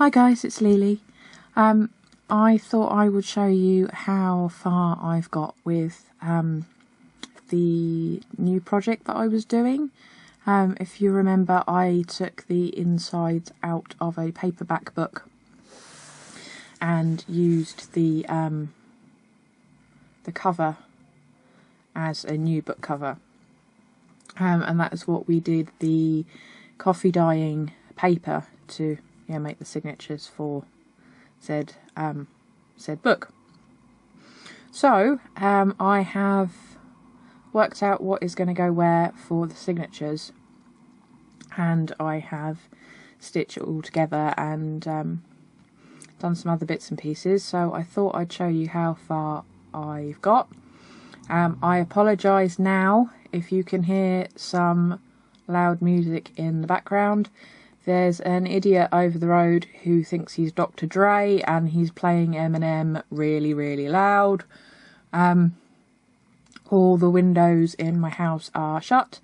Hi guys, it's Lily. I thought I would show you how far I've got with the new project that I was doing. If you remember, I took the insides out of a paperback book and used the cover as a new book cover. And that is what we did the coffee dyeing paper to make the signatures for said book. So I have worked out what is going to go where for the signatures, and I have stitched it all together and done some other bits and pieces. So I thought I'd show you how far I've got. I apologise now if you can hear some loud music in the background. There's an idiot over the road who thinks he's Dr. Dre and he's playing Eminem really, really loud. All the windows in my house are shut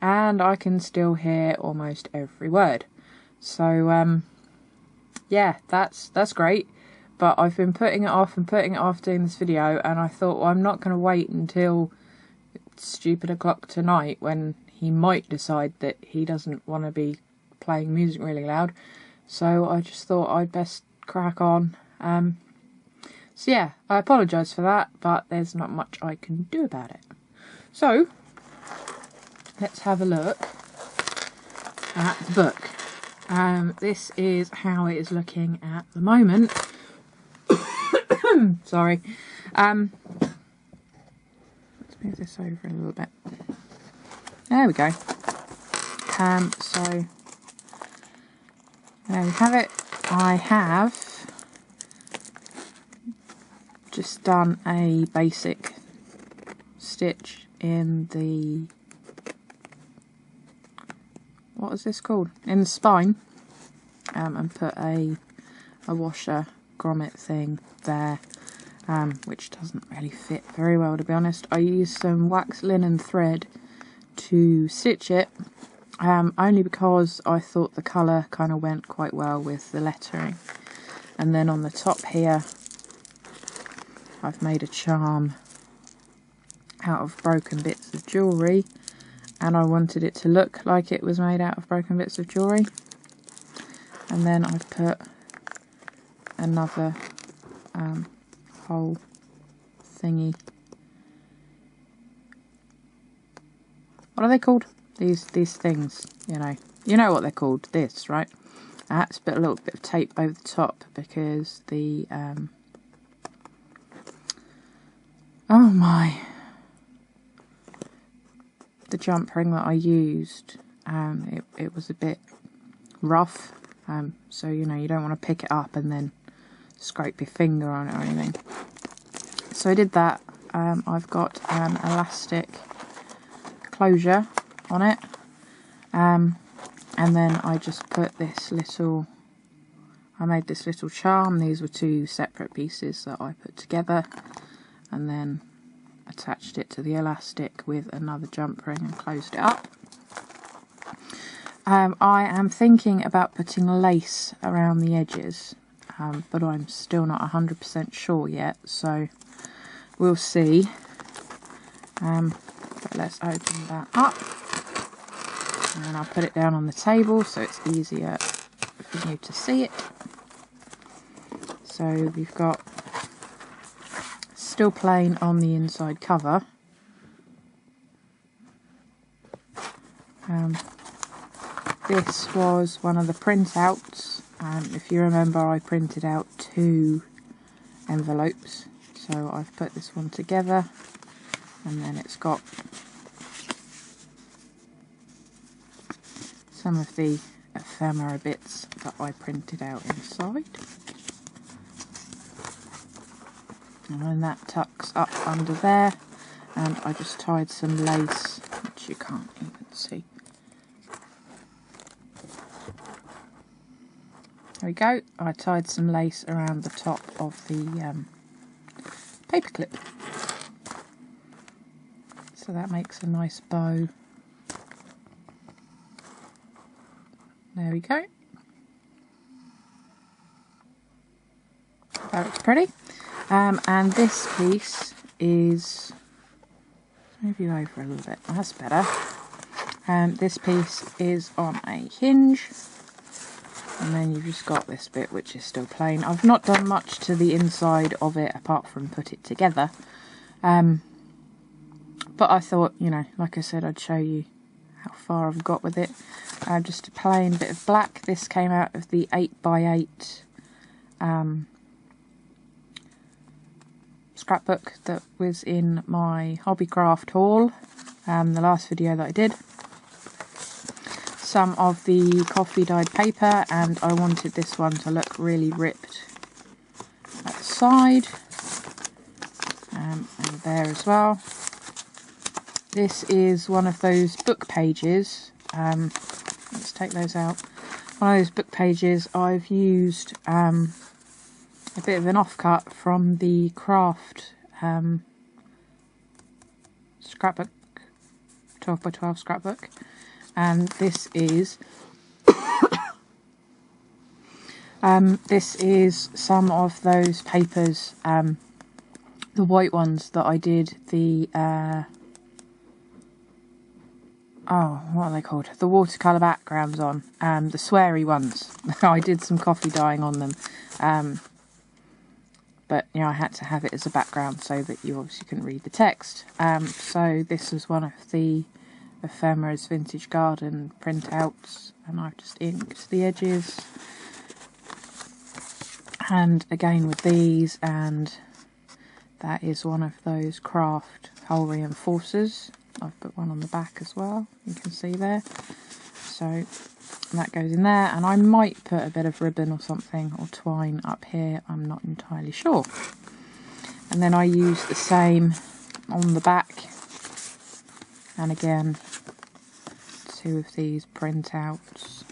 and I can still hear almost every word. So, yeah, that's great. But I've been putting it off doing this video, and I thought, well, I'm not going to wait until stupid o'clock tonight when he might decide that he doesn't want to be playing music really loud. So I just thought I'd best crack on. So yeah, I apologise for that, but there's not much I can do about it. So let's have a look at the book. This is how it is looking at the moment. Sorry. Let's move this over a little bit. There we go. So there we have it. I have just done a basic stitch in the, what is this called? In the spine, and put a washer grommet thing there, which doesn't really fit very well, to be honest. I used some wax linen thread to stitch it, only because I thought the colour kind of went quite well with the lettering. And then on the top here, I've made a charm out of broken bits of jewellery, and I wanted it to look like it was made out of broken bits of jewellery. And then I've put another whole thingy. What are they called? These things, you know what they're called. This, right? I had to put a little bit of tape over the top because the the jump ring that I used, it was a bit rough, so you don't want to pick it up and then scrape your finger on it or anything. So I did that. I've got an elastic closure on it, and then I just put this little, I made this little charm. These were two separate pieces that I put together, and then attached it to the elastic with another jump ring and closed it up. I am thinking about putting lace around the edges, but I'm still not 100% sure yet, so we'll see. But let's open that up, and then I'll put it down on the table so it's easier for you to see it. So we've got still plain on the inside cover. This was one of the printouts. If you remember, I printed out 2 envelopes, so I've put this one together, and then it's got some of the ephemera bits that I printed out inside. And then that tucks up under there, and I just tied some lace, which you can't even see. There we go. I tied some lace around the top of the paperclip, so that makes a nice bow. There we go. That looks pretty. And this piece is, move you over a little bit, that's better. This piece is on a hinge, and then you've just got this bit which is still plain. I've not done much to the inside of it apart from put it together, but I thought, you know, like I said, I'd show you how far I've got with it. Just a plain bit of black. This came out of the 8x8 scrapbook that was in my Hobbycraft haul, the last video that I did. Some of the coffee dyed paper, and I wanted this one to look really ripped at the side, and there as well. This is one of those book pages. Let's take those out. One of those book pages. I've used a bit of an offcut from the Craft scrapbook, 12x12 scrapbook, and this is this is some of those papers, the white ones that I did the oh, what are they called? The watercolour backgrounds on, the sweary ones. I did some coffee dyeing on them, but you know, I had to have it as a background so that you obviously couldn't read the text. So this was one of the Ephemera's Vintage Garden printouts, and I've just inked the edges. And again with these, and that is one of those Craft hole reinforcers. I've put one on the back as well, you can see there. So that goes in there, and I might put a bit of ribbon or something, or twine up here, I'm not entirely sure. And then I use the same on the back, and again, two of these printouts.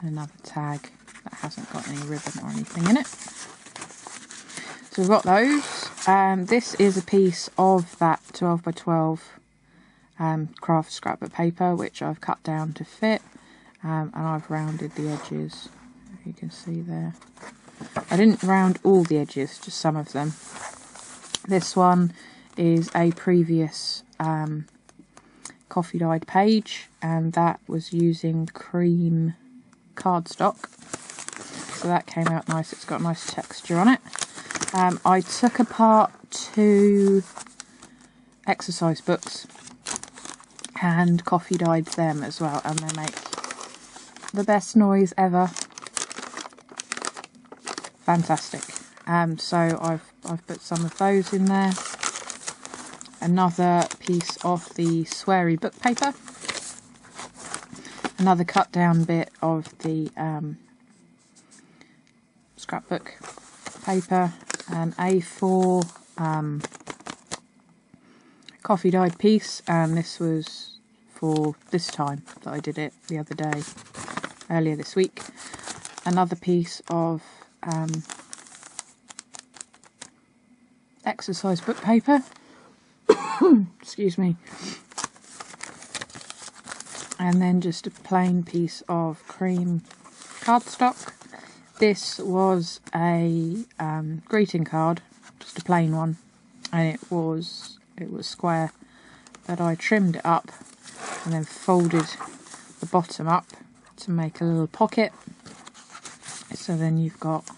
Another tag that hasn't got any ribbon or anything in it. So we've got those. This is a piece of that 12x12 Craft scrapbook paper, which I've cut down to fit, and I've rounded the edges, if you can see there. I didn't round all the edges, just some of them. This one is a previous coffee dyed page, and that was using cream cardstock, so that came out nice. It's got a nice texture on it. I took apart two exercise books and coffee dyed them as well, and they make the best noise ever. Fantastic. So I've put some of those in there. Another piece of the sweary book paper. Another cut down bit of the scrapbook paper, an A4 coffee dyed piece, and this was for this time that I did it the other day, earlier this week. Another piece of exercise book paper, excuse me, and then just a plain piece of cream cardstock. This was a greeting card, just a plain one, and it was square, but I trimmed it up and then folded the bottom up to make a little pocket. So then you've got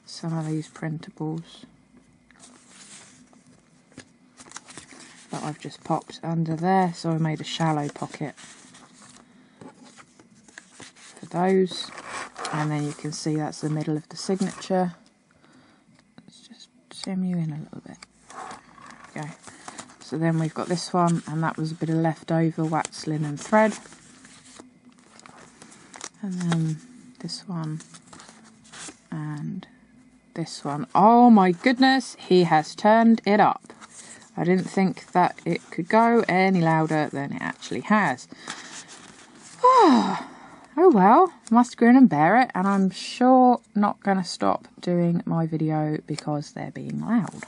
some of these printables that I've just popped under there, so I made a shallow pocket for those. And then you can see that's the middle of the signature. Let's just zoom you in a little bit. There we go. So then we've got this one, and that was a bit of leftover waxed linen thread. And then this one, and this one. Oh my goodness, he has turned it up. I didn't think that it could go any louder than it actually has. Oh well, must grin and bear it, and I'm sure not going to stop doing my video because they're being loud.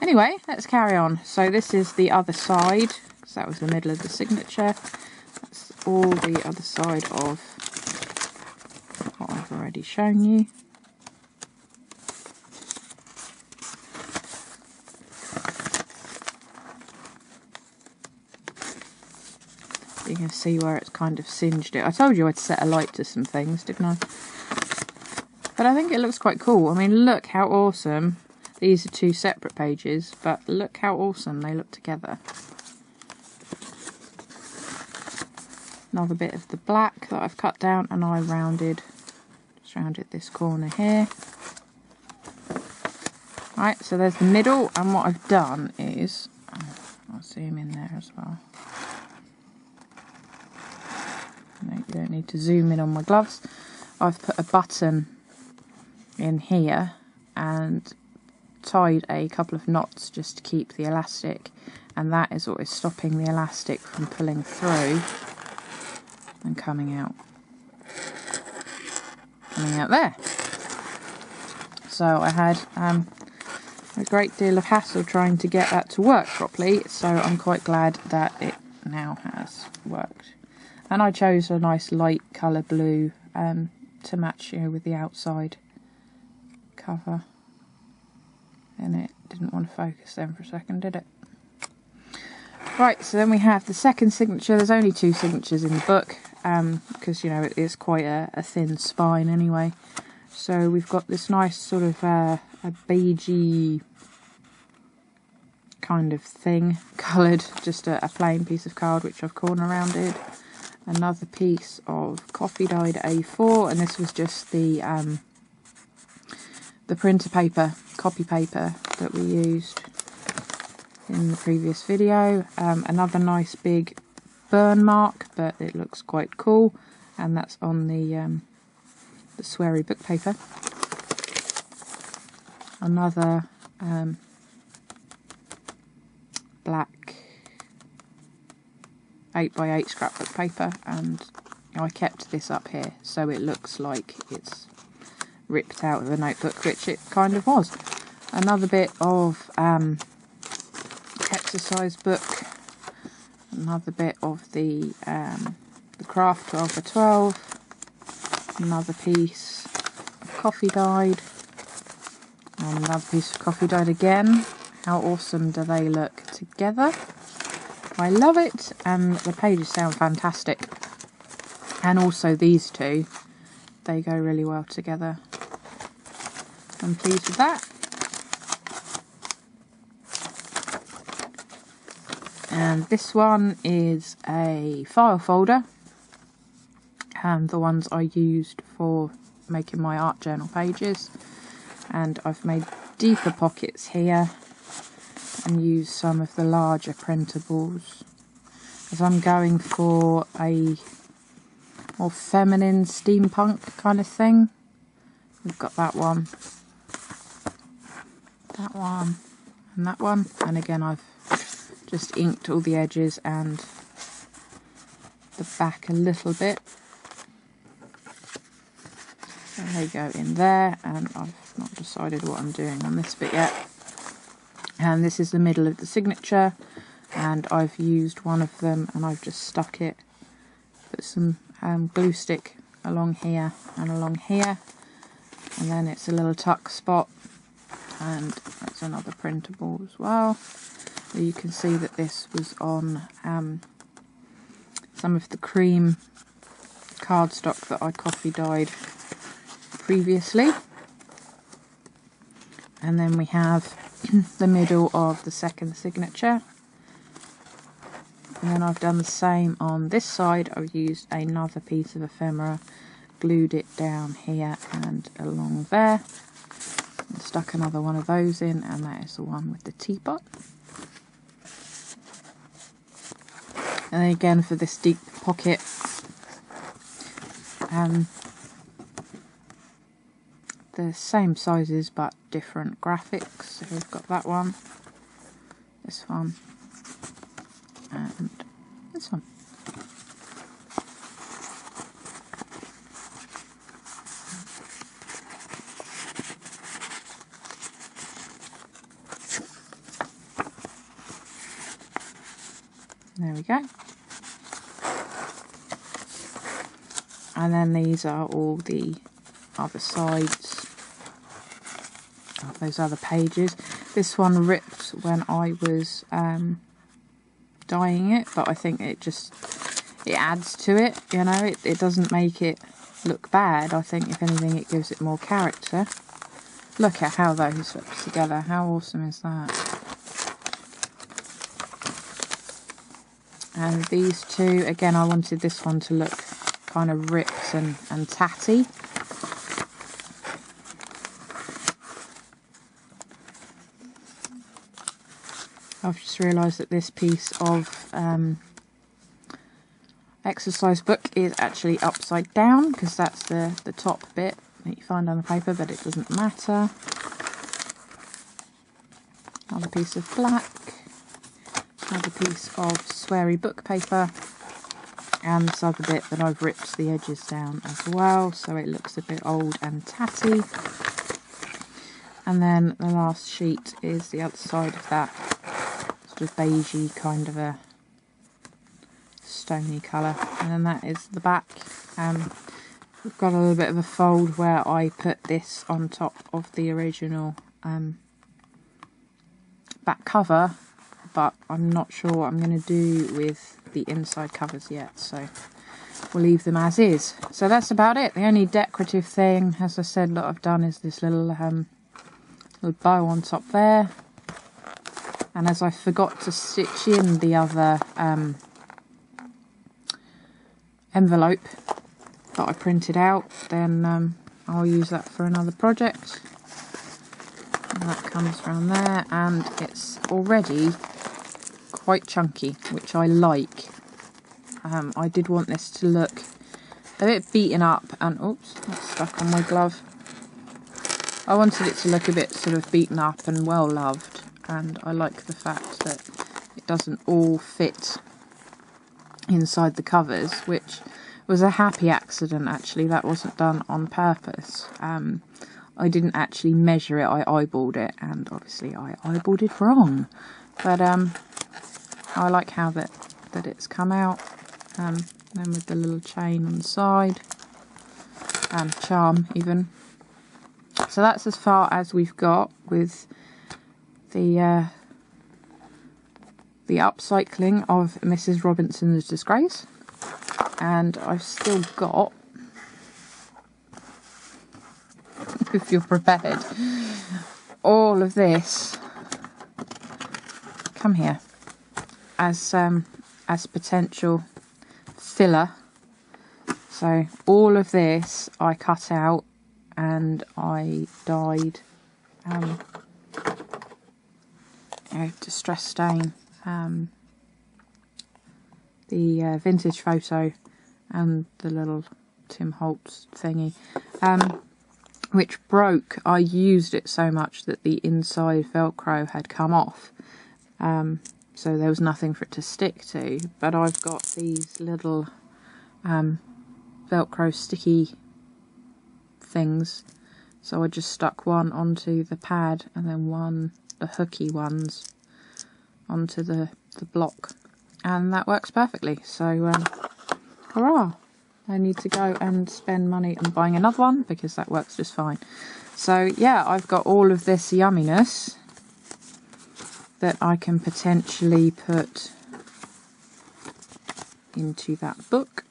Anyway, let's carry on. So this is the other side, because that was the middle of the signature. That's all the other side of already shown you. You can see where it's kind of singed it. I told you I'd set a light to some things, didn't I? But I think it looks quite cool. I mean, look how awesome. These are two separate pages, but look how awesome they look together. Another bit of the black that I've cut down, and I just rounded this corner here. Right, so there's the middle, and what I've done is, I'll zoom in there as well. No, you don't need to zoom in on my gloves. I've put a button in here and tied a couple of knots just to keep the elastic, and that is what is stopping the elastic from pulling through and coming out there. So I had a great deal of hassle trying to get that to work properly, so I'm quite glad that it now has worked. And I chose a nice light colour blue to match, you know, with the outside cover. And it didn't want to focus then for a second, did it? Right, so then we have the second signature. There's only two signatures in the book, because, you know, it is quite a thin spine anyway. So we've got this nice sort of a beigey kind of thing, coloured, just a plain piece of card which I've corner rounded. Another piece of coffee dyed A4, and this was just the printer paper, copy paper that we used in the previous video. Another nice big burn mark, but it looks quite cool, and that's on the sweary book paper. Another black 8x8 scrapbook paper, and I kept this up here so it looks like it's ripped out of a notebook, which it kind of was. Another bit of exercise book, another bit of the craft 12x12, another piece of coffee dyed, and another piece of coffee dyed again. How awesome do they look together? I love it, and the pages sound fantastic. And also these two, they go really well together. I'm pleased with that. And this one is a file folder, and the ones I used for making my art journal pages. And I've made deeper pockets here and used some of the larger printables, as I'm going for a more feminine steampunk kind of thing. We've got that one, and that one, and again I've just inked all the edges and the back a little bit. So they go in there, and I've not decided what I'm doing on this bit yet. And this is the middle of the signature, and I've used one of them and I've just stuck it, put some glue stick along here and along here, and then it's a little tuck spot, and that's another printable as well. So you can see that this was on some of the cream cardstock that I coffee dyed previously. And then we have the middle of the second signature, and then I've done the same on this side. I've used another piece of ephemera, glued it down here and along there, and stuck another one of those in, and that is the one with the teapot. And then again for this deep pocket, the same sizes but different graphics. So we've got that one, this one, and this one. There we go. And then these are all the other sides of those other pages. This one ripped when I was dyeing it, but I think it adds to it, you know, it doesn't make it look bad. I think if anything it gives it more character. Look at how those look together, how awesome is that? And these two, again, I wanted this one to look kind of ripped and tatty. I've just realised that this piece of exercise book is actually upside down, because that's the top bit that you find on the paper, but it doesn't matter. Another piece of black, another piece of sweary book paper, and this other bit that I've ripped the edges down as well, so it looks a bit old and tatty. And then the last sheet is the other side of that, sort of beigey kind of a stony colour, and then that is the back. We've got a little bit of a fold where I put this on top of the original back cover, but I'm not sure what I'm going to do with the inside covers yet, so we'll leave them as is. So that's about it. The only decorative thing, as I said, that I've done is this little bow on top there, and as I forgot to stitch in the other envelope that I printed out, then I'll use that for another project. And that comes around there, and it's already quite chunky, which I like. I did want this to look a bit beaten up, and oops, that's stuck on my glove. I wanted it to look a bit sort of beaten up and well loved, and I like the fact that it doesn't all fit inside the covers, which was a happy accident actually. That wasn't done on purpose. I didn't actually measure it, I eyeballed it, and obviously I eyeballed it wrong, but I like how that it's come out, then with the little chain on the side and charm even. So that's as far as we've got with the upcycling of Mrs. Robinson's Disgrace. And I've still got, if you're prepared, all of this, come here, as potential filler. So all of this I cut out and I dyed Distress Stain, the vintage photo and the little Tim Holtz thingy, which broke. I used it so much that the inside Velcro had come off, so there was nothing for it to stick to. But I've got these little Velcro sticky things, so I just stuck one onto the pad and then the hooky ones onto the block, and that works perfectly. So hurrah! I need to go and spend money on buying another one because that works just fine. So yeah, I've got all of this yumminess that I can potentially put into that book.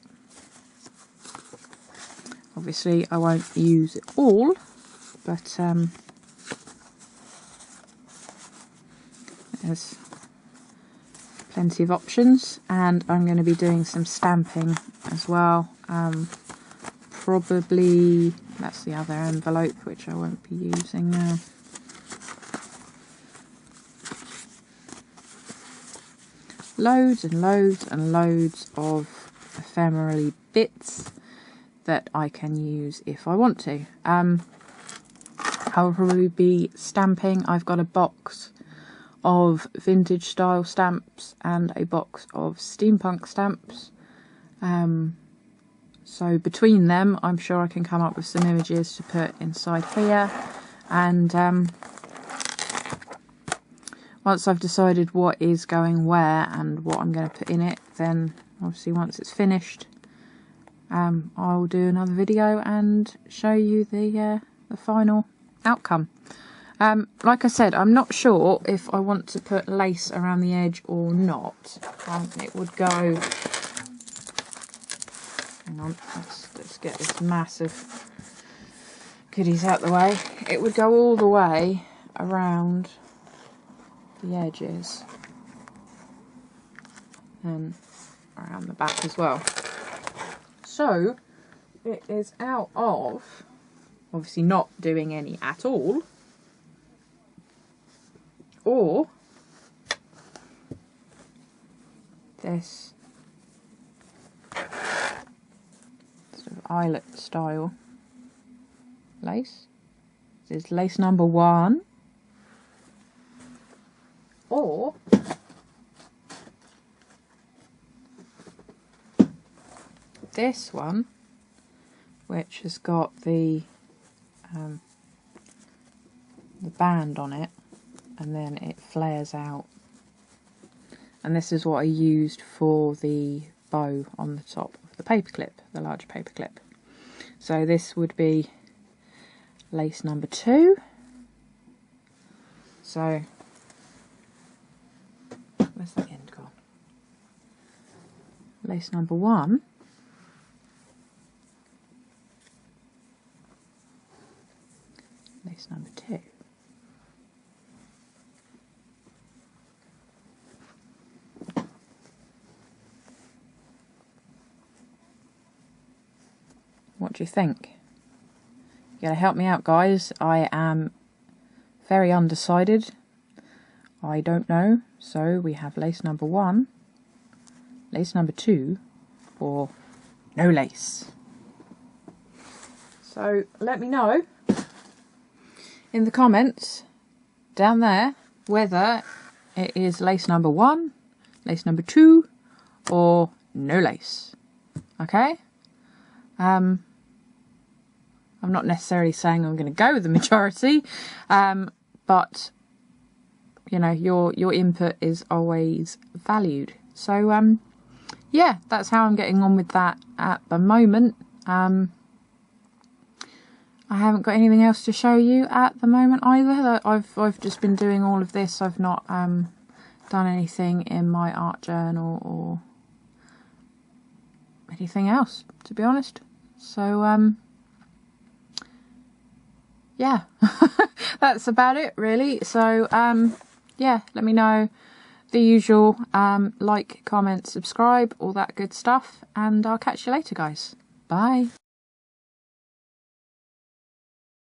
Obviously I won't use it all, but there's plenty of options, and I'm going to be doing some stamping as well. Probably that's the other envelope, which I won't be using now. Loads and loads and loads of ephemerally bits that I can use if I want to. I'll probably be stamping. I've got a box of vintage style stamps and a box of steampunk stamps, so between them I'm sure I can come up with some images to put inside here, and once I've decided what is going where and what I'm going to put in it, then obviously once it's finished I'll do another video and show you the final outcome. Like I said, I'm not sure if I want to put lace around the edge or not. It would go... Hang on, let's get this massive goodies out the way. It would go all the way around the edges and around the back as well. So it is out of, obviously not doing any at all, or this sort of eyelet style lace. This is lace number 1, or this one, which has got the band on it, and then it flares out. And this is what I used for the bow on the top of the paperclip, the large paperclip. So this would be lace number 2. So where's that end gone? Lace number 1. Lace number 2. What do you think? You gotta help me out, guys. I am very undecided. I don't know. So we have lace number 1, lace number 2, or no lace. So let me know in the comments down there whether it is lace number 1, lace number 2, or no lace. Okay? I'm not necessarily saying I'm going to go with the majority, but you know, your input is always valued. So yeah, that's how I'm getting on with that at the moment. I haven't got anything else to show you at the moment either. I've just been doing all of this. I've not done anything in my art journal or anything else, to be honest. So yeah, that's about it really. So yeah, let me know the usual, like, comment, subscribe, all that good stuff, and I'll catch you later, guys. Bye.